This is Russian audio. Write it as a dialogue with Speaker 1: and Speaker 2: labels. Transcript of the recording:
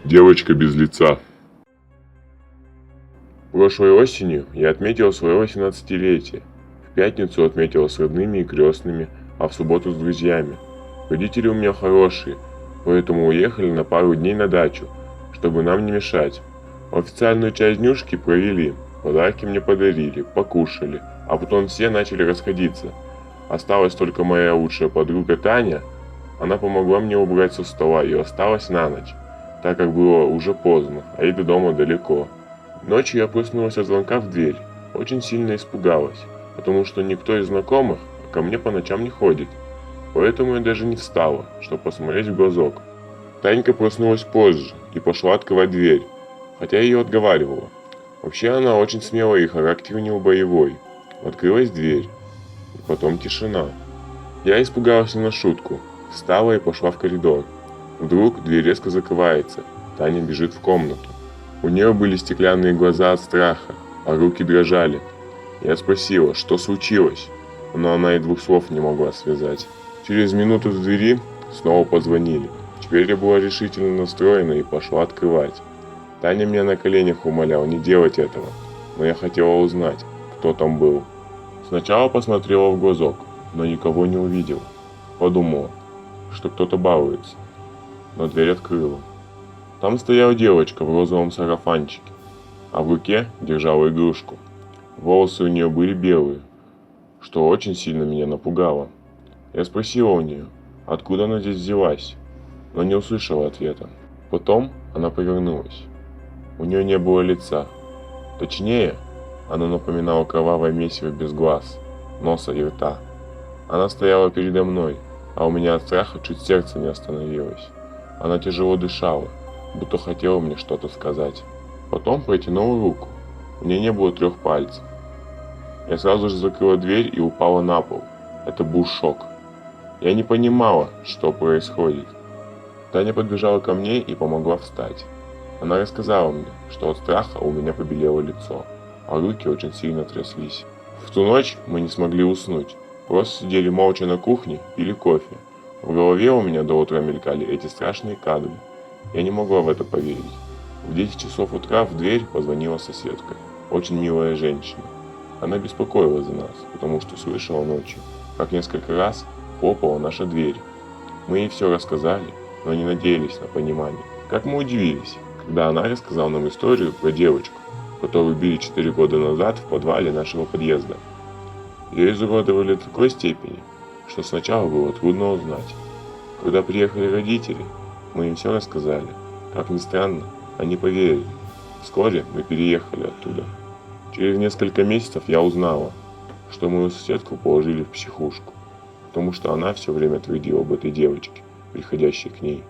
Speaker 1: Девочка без лица. Прошлой осенью я отметил свое 18-летие. В пятницу отметил с родными и крестными, а в субботу с друзьями. Родители у меня хорошие, поэтому уехали на пару дней на дачу, чтобы нам не мешать. Официальную часть днюшки провели, подарки мне подарили, покушали, а потом все начали расходиться. Осталась только моя лучшая подруга Таня. Она помогла мне убрать со стола и осталась на ночь, так как было уже поздно, а ей до дома далеко. Ночью я проснулась от звонка в дверь. Очень сильно испугалась, потому что никто из знакомых ко мне по ночам не ходит. Поэтому я даже не встала, чтобы посмотреть в глазок. Танька проснулась позже и пошла открывать дверь, хотя я ее отговаривала. Вообще она очень смелая и характер у нее боевой. Открылась дверь, и потом тишина. Я испугалась не на шутку, встала и пошла в коридор. Вдруг дверь резко закрывается, Таня бежит в комнату. У нее были стеклянные глаза от страха, а руки дрожали. Я спросила, что случилось, но она и двух слов не могла связать. Через минуту с двери снова позвонили. Теперь я была решительно настроена и пошла открывать. Таня меня на коленях умоляла не делать этого, но я хотела узнать, кто там был. Сначала посмотрела в глазок, но никого не увидела. Подумала, что кто-то балуется, но дверь открыла. Там стояла девочка в розовом сарафанчике, а в руке держала игрушку. Волосы у нее были белые, что очень сильно меня напугало. Я спросила у нее, откуда она здесь взялась, но не услышала ответа. Потом она повернулась. У нее не было лица. Точнее, она напоминала кровавое месиво без глаз, носа и рта. Она стояла передо мной, а у меня от страха чуть сердце не остановилось. Она тяжело дышала, будто хотела мне что-то сказать. Потом протянула руку. У нее не было 3 пальцев. Я сразу же закрыла дверь и упала на пол. Это был шок. Я не понимала, что происходит. Таня подбежала ко мне и помогла встать. Она рассказала мне, что от страха у меня побелело лицо, а руки очень сильно тряслись. В ту ночь мы не смогли уснуть. Просто сидели молча на кухне, пили кофе. В голове у меня до утра мелькали эти страшные кадры. Я не могла в это поверить. В 10 часов утра в дверь позвонила соседка, очень милая женщина. Она беспокоилась за нас, потому что слышала ночью, как несколько раз хлопала наша дверь. Мы ей все рассказали, но не надеялись на понимание. Как мы удивились, когда она рассказала нам историю про девочку, которую убили 4 года назад в подвале нашего подъезда. Ее изуродовали до такой степени, что сначала было трудно узнать. Когда приехали родители, мы им все рассказали. Как ни странно, они поверили. Вскоре мы переехали оттуда. Через несколько месяцев я узнала, что мою соседку положили в психушку, потому что она все время твердила об этой девочке, приходящей к ней.